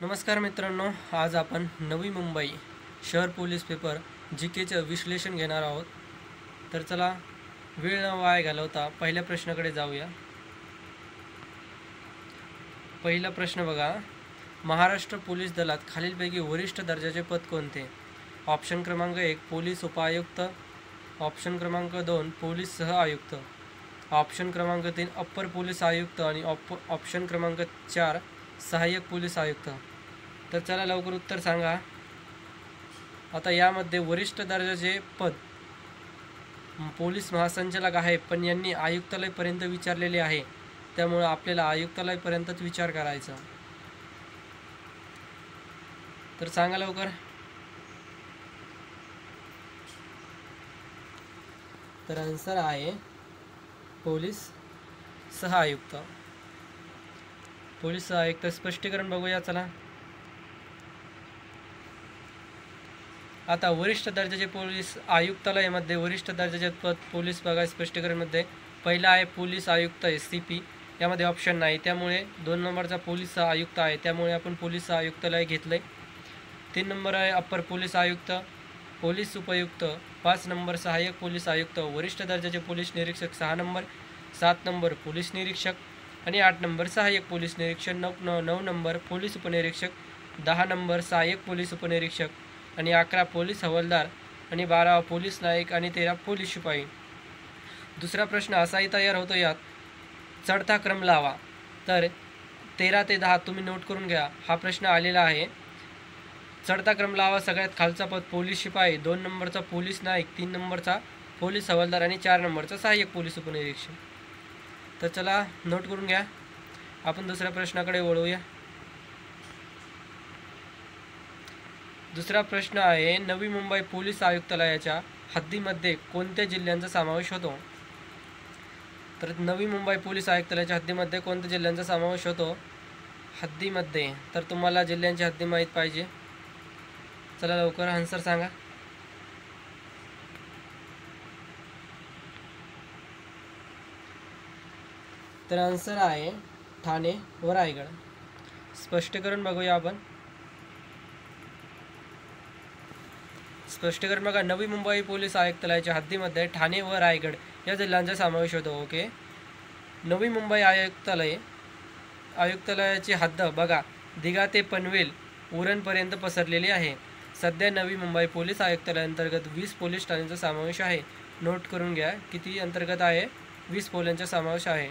नमस्कार मित्रांनो, आज आपण नवी मुंबई शहर पोलीस पेपर जीकेचं विश्लेषण घेणार आहोत. तर चला वेळ न वाया घालवता पहिल्या प्रश्नाकडे जाऊया. पहिला प्रश्न बघा, महाराष्ट्र पोलीस दलात खालीलपैकी वरिष्ठ दर्जाचे पद कोणते? ऑप्शन क्रमांक 1 पोलीस उपायुक्त, ऑप्शन क्रमांक 2 पोलीस सह आयुक्त, ऑप्शन क्रमांक 3 अप्पर पोलीस आयुक्त आणि ऑप्शन क्रमांक 4 सहाय्यक पोलीस आयुक्त. तर चला लवकर उत्तर सांगा. आता यामध्ये वरिष्ठ दर्जाचे पद पोलीस महासंचालक आहे, पण यांनी आयुक्तालयपर्यंत विचारलेले आहे, त्यामुळे आपल्याला आयुक्तालयपर्यंतच विचार करायचा. तर सांगा लवकर. तर आन्सर आहे पोलीस सह आयुक्त. पोलीस सह आयुक्त स्पष्टीकरण बघूया चला. आता वरिष्ठ दर्जाचे पोलीस आयुक्तालयामध्ये वरिष्ठ दर्जाचे पद पोलीस बघा स्पष्टीकरणमध्ये पहिला आहे पोलीस आयुक्त SCP, यामध्ये ऑप्शन नाही, त्यामुळे 2 नंबरचा पोलीस आयुक्त आहे, त्यामुळे आपण पोलीस आयुक्तालय घेतले. 3 नंबर आहे अप्पर पोलीस आयुक्त, पोलीस उपायुक्त, 5 नंबर सहाय्यक पोलीस आयुक्त, वरिष्ठ दर्जाचे पोलीस निरीक्षक 6 नंबर, 7 नंबर पोलीस निरीक्षक आणि 8 नंबर सहाय्यक पोलीस निरीक्षक, 9 नंबर पोलीस उपनिरीक्षक, 10 नंबर सहाय्यक पोलीस उपनिरीक्षक आणि 11 पोलीस हवालदार आणि 12 पोलीस नायक आणि 13 पोलीस शिपाई. दुसरा प्रश्न असाही तयार होतो, यात चढता क्रम लावा. तर 13 ते 10 तुम्ही नोट करून घ्या, हा प्रश्न आलेला आहे. चढता क्रम लावा. सगळ्यात खालचा पद पोलीस शिपाई, 2 नंबरचा पोलीस नायक, 3 नंबरचा पोलीस हवालदार आणि 4 नंबरचा सहाय्यक पोलीस उपनिरीक्षक. तर चला नोट करून घ्या. आपण दुसऱ्या प्रश्नाकडे वळूया. दुसरा प्रश्न आहे, नवी मुंबई पोलीस आयुक्तालयाच्या हद्दीमध्ये कोणत्या जिल्ह्यांचा समावेश होतो? तर नवी मुंबई पोलीस आयुक्तालयाच्या हद्दीमध्ये कोणत्या जिल्ह्यांचा समावेश होतो? हद्दीमध्ये तर तुम्हाला जिल्ह्यांची हद्दी माहीत पाहिजे. चला लवकर आन्सर सांगा. तर आन्सर आहे ठाणे व रायगड. स्पष्टीकरण बघूया आपण. स्पष्टीकरण बघा, नवी मुंबई पोलीस आयुक्तालयाच्या हद्दीमध्ये ठाणे व रायगड या जिल्ह्यांचा समावेश होतो. ओके. नवी मुंबई आयुक्तालयाची हद्द बघा दिघा ते पनवेल उरणपर्यंत पसरलेली आहे. सध्या नवी मुंबई पोलीस आयुक्तालयाअंतर्गत 20 पोलीस ठाण्यांचा समावेश आहे. नोट करून घ्या, किती अंतर्गत आहे? 20 पोलांचा समावेश आहे.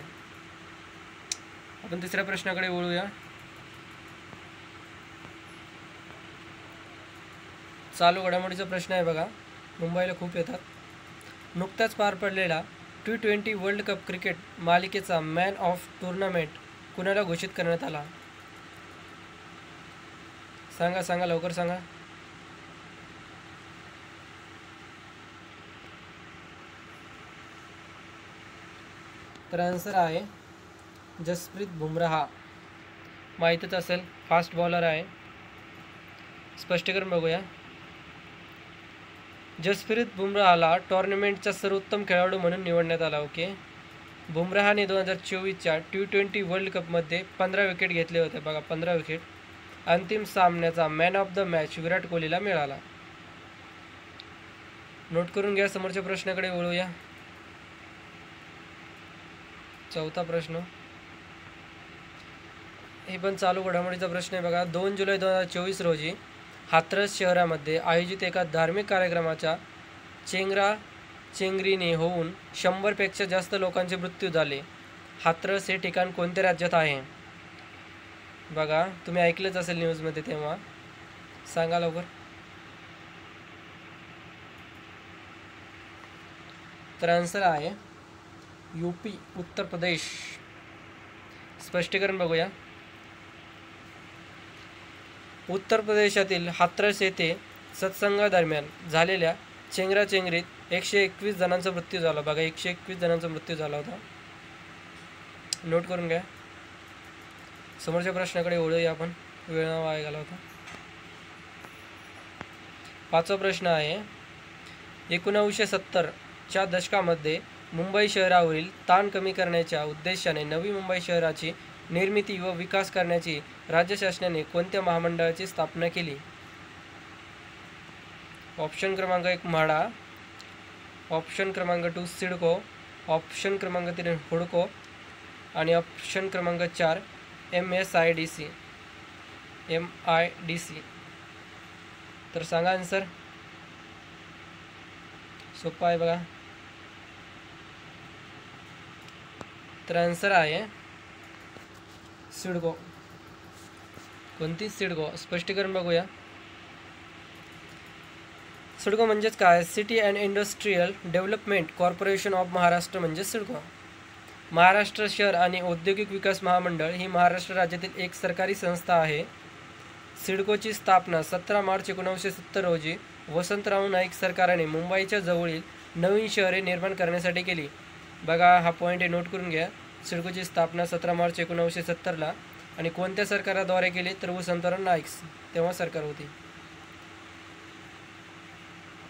आपण तिसऱ्या प्रश्नाकडे वळूया. चालू घडामोडीचा प्रश्न आहे बघा, मुंबईला खूप येतात. नुकताच पार पडलेला T20 वर्ल्ड कप क्रिकेट मालिकेचा मॅन ऑफ टुर्नामेंट कुणाला घोषित करण्यात आला? सांगा लवकर सांगा. तर आन्सर आहे जसप्रीत बुमराह. माहीतच असेल, फास्ट बॉलर आहे. स्पष्टीकरण बघूया. जसप्रीत बुमराहला टुर्नामेंटचा सर्वोत्तम खेळाडू म्हणून निवडण्यात आला. ओके. बुमराहने 2024च्या T20 वर्ल्ड कपमध्ये 15 विकेट घेतले होते बघा, 15 विकेट. अंतिम सामन्याचा मॅन ऑफ द मॅच विराट कोहलीला मिळाला. नोट करून घ्या. समोरच्या प्रश्नाकडे वळूया. चौथा प्रश्न, हे पण चालू घडामोडीचा प्रश्न आहे बघा. 2 जुलै 2024 रोजी हाथरस शहरामध्ये आयोजित एका धार्मिक कार्यक्रमाच्या चेंगराचेंगरीने होऊन 100पेक्षा जास्त लोकांचे मृत्यू झाले. हाथरस हे ठिकाण कोणत्या राज्यात आहे? बघा तुम्ही ऐकलंच असेल न्यूजमध्ये तेव्हा. सांगा लवकर. तर आन्सर आहे UP उत्तर प्रदेश. स्पष्टीकरण बघूया. उत्तर प्रदेशातील हाथरस येथे सत्संगादरम्यान झालेल्या चेंगराचेंगरीत 121 जणांचा मृत्यू झाला बघा, 121 जणांचा मृत्यू झाला होता. नोट करून घ्या. समोरच्या प्रश्नाकडे वळूया आपण, वेळ न वाया घालवता. पाचवा प्रश्न आहे, 1970च्या दशकामध्ये मुंबई शहरावरील ताण कमी करण्याच्या उद्देशाने नवी मुंबई शहराची निर्मिती व विकास करण्याची राज्य शासनाने कोणत्या महामंडळाची स्थापना केली? ऑप्शन क्रमांक 1 म्हाडा, ऑप्शन क्रमांक 2 सिडको, ऑप्शन क्रमांक 3 हुडको आणि ऑप्शन क्रमांक 4 MSIDC. तर सांगा आन्सर. सोपा आहे बघा. तर आन्सर आहे सिडको. कोणती? सिडको. स्पष्टीकरण बघूया. सिडको म्हणजेच काय? City and industrial development corporation of Maharashtra म्हणजे सिडको. महाराष्ट्र शहर आणि औद्योगिक विकास महामंडळ ही महाराष्ट्र राज्यातील एक सरकारी संस्था आहे. सिडकोची स्थापना 17 मार्च 1970 रोजी वसंतराव नाईक सरकारने मुंबईच्या जवळील नवीन शहरे निर्माण करण्यासाठी केली. बघा, हा पॉईंट आहे, नोट करून घ्या. सिडकोची स्थापना 17 मार्च 1970ला आणि कोणत्या सरकाराद्वारे केली? तर वसंतराव नाईक तेव्हा सरकार होती.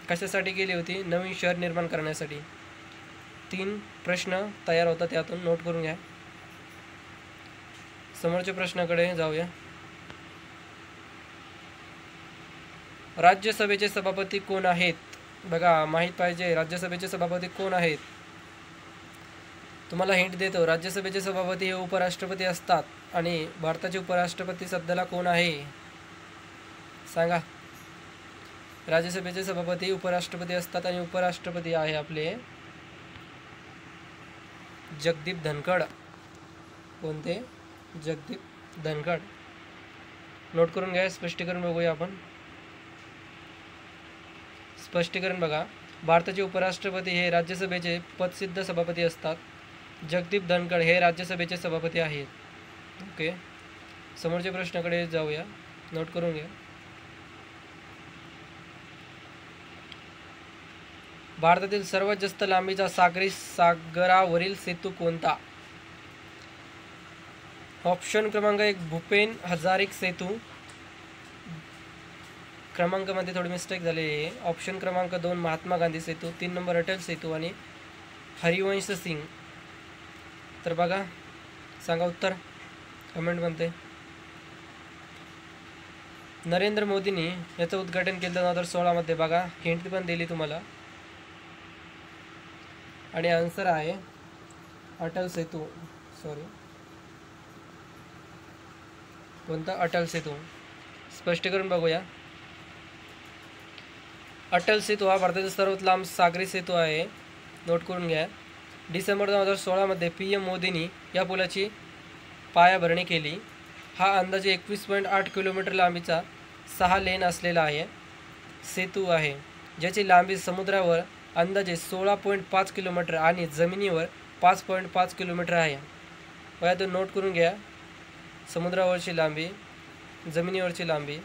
कशासाठी केली होती? नवीन शहर निर्माण करण्यासाठी. 3 प्रश्न तयार होता त्यातून, नोट करून घ्या. समोरच्या प्रश्नाकडे जाऊया. राज्यसभेचे सभापती कोण आहेत? बघा, माहीत पाहिजे राज्यसभेचे सभापती कोण आहेत. तुम्हाला हिंट देतो. राज्यसभेचे सभापती हे उपराष्ट्रपती असतात आणि भारताचे उपराष्ट्रपती सध्याला कोण आहे? सांगा. राज्यसभेचे सभापती उपराष्ट्रपती असतात आणि उपराष्ट्रपती आहे आपले जगदीप धनखड. कोणते? जगदीप धनखड. नोट करून घ्या. स्पष्टीकरण बघूया आपण. स्पष्टीकरण बघा. भारताचे उपराष्ट्रपती हे राज्यसभेचे पदसिद्ध सभापती असतात. जगदीप धनखड हे राज्यसभेचे सभापती आहेत. ओके, समोरच्या प्रश्नाकडे जाऊया. नोट करून घ्या. भारतातील सर्वात जास्त लांबीचा सागरी सागरावरील सेतू कोणता? ऑप्शन क्रमांक 1 भूपेन हजारिका सेतू. क्रमांकामध्ये थोडी मिस्टेक झाली आहे. ऑप्शन क्रमांक 2 महात्मा गांधी सेतू. 3 नंबर अटल सेतू आणि हरिवंश सिंग. तर बघा, सांगा उत्तर कमेंटमध्ये. नरेंद्र मोदींनी याचं उद्घाटन केलं 2016मध्ये. बघा, हिंट पण दिली तुम्हाला. आणि आन्सर आहे अटल सेतू. सॉरी, कोणता? अटल सेतू. स्पष्टीकरण बघूया. अटल सेतू हा भारतातील सर्वात लांब सागरी सेतू आहे. नोट करून घ्या. डिसेंबर 2016मध्ये PM मोदींनी या पुलाची पायाभरणी केली. हा अंदाजे 21.8 किलोमीटर लांबीचा 6 लेन असलेला आहे सेतू आहे, ज्याची लांबी समुद्रावर अंदाजे 16.5 किलोमीटर आणि जमिनीवर 5.5 किलोमीटर आहे. यातून नोट करून घ्या. समुद्रावरची लांबी, जमिनीवरची लांबी.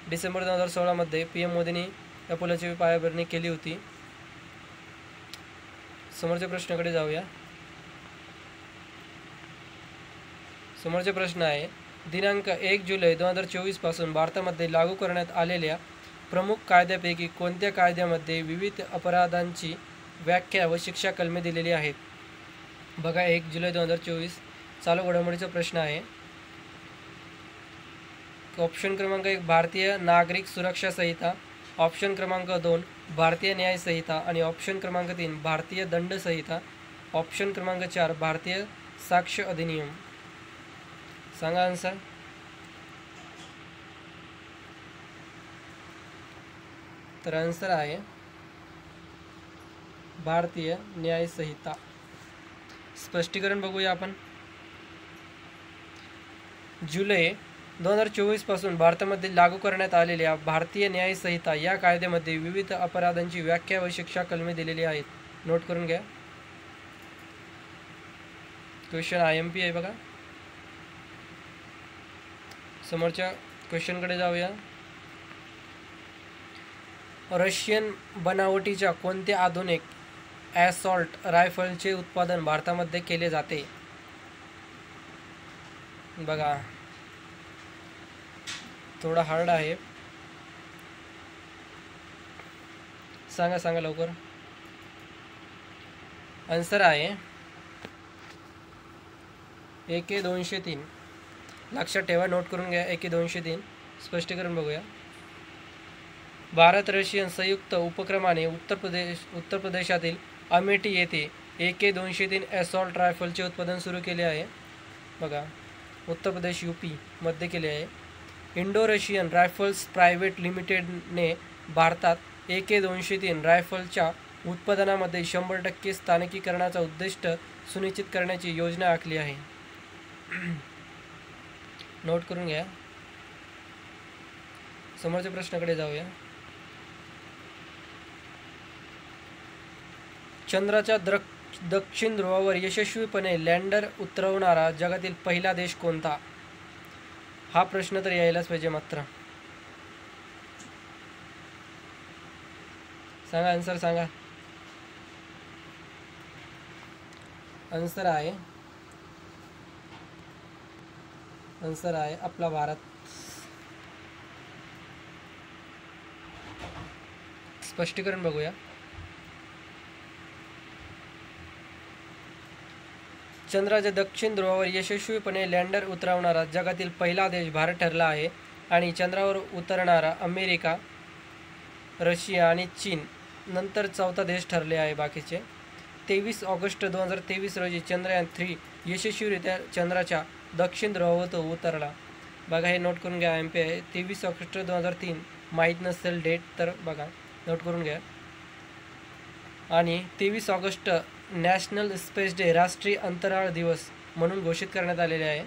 डिसेंबर 2016मध्ये PM मोदींनी या पुलाची पायाभरणी केली होती. समोरच्या प्रश्नाकडे जाऊया. समोरचा प्रश्न आहे, दिनांक 1 जुलै 2024 पासून भारतामध्ये लागू करण्यात आलेल्या प्रमुख कायद्यापैकी कोणत्या कायद्यामध्ये विविध अपराधांची व्याख्या व शिक्षा कलमे दिलेली आहेत? बघा, 1 जुलै 2024 चालू घडामोडीचा प्रश्न आहे. ऑप्शन क्रमांक 1 भारतीय नागरिक सुरक्षा संहिता, ऑप्शन क्रमांक 2 भारतीय न्याय संहिता आणि ऑप्शन क्रमांक 3 भारतीय दंड संहिता, ऑप्शन क्रमांक 4 भारतीय साक्ष्य अधिनियम. सांगा आन्सर. तर आन्सर आहे भारतीय न्याय संहिता. स्पष्टीकरण बघूया आपण. जुलै 2024 पासून भारतामध्ये लागू करण्यात आलेल्या भारतीय न्याय संहिता या कायद्यामध्ये विविध अपराधांची व्याख्या व शिक्षा कलमे दिलेली आहेत. नोट करून घ्या. क्वेश्चन IMP आहे बघा. समोरच्या क्वेश्चनकडे जाऊया. रशियन बनावटीच्या कोणत्या आधुनिक ॲसॉल्ट रायफलचे उत्पादन भारतामध्ये केले जाते? बघा, थोडा हार्ड आहे. सांगा लवकर. आन्सर आहे AK-203 लक्षात ठेवा, नोट करून घ्या. AK-203 स्पष्टीकरण बघूया. भारत रशियन संयुक्त उपक्रमाने उत्तर प्रदेशातील अमेठी येथे AK-203 असॉल्ट रायफलचे उत्पादन सुरू केले आहे. बघा, उत्तर प्रदेश UP मध्ये केले आहे. इंडो रशियन रायफल्स प्रायव्हेट लिमिटेडने भारतात AK-203 रायफलच्या उत्पादनामध्ये 100% स्थानिकीकरणाचा उद्दिष्ट सुनिश्चित करण्याची योजना आखली आहे. नोट करून घ्या. समोरच्या प्रश्नाकडे जाऊया. चंद्राच्या दक्षिण ध्रुवावर यशस्वीपणे लँडर उतरवणारा जगातील पहिला देश कोणता? हा प्रश्न तर यायलाच पाहिजे मात्र. सांगा आन्सर, सांगा. आन्सर आहे आपला भारत. स्पष्टीकरण बघूया. चंद्राच्या दक्षिण ध्रुवावर यशस्वीपणे लँडर उतरवणारा जगातील पहिला देश भारत ठरला आहे आणि चंद्रावर उतरणारा अमेरिका, रशिया आणि चीन नंतर चौथा देश ठरले आहे. बाकीचे 23 ऑगस्ट 2023 रोजी चंद्रयान 3 यशस्वीरित्या चंद्राच्या दक्षिण ध्रुवावर उतरला. बघा, हे नोट करून घ्या. MP आहे 23 ऑगस्ट 2003. माहीत नसेल डेट तर बघा, नोट करून घ्या. आणि 23 ऑगस्ट नॅशनल स्पेस डे, राष्ट्रीय अंतराळ दिवस म्हणून घोषित करण्यात आलेले आहे.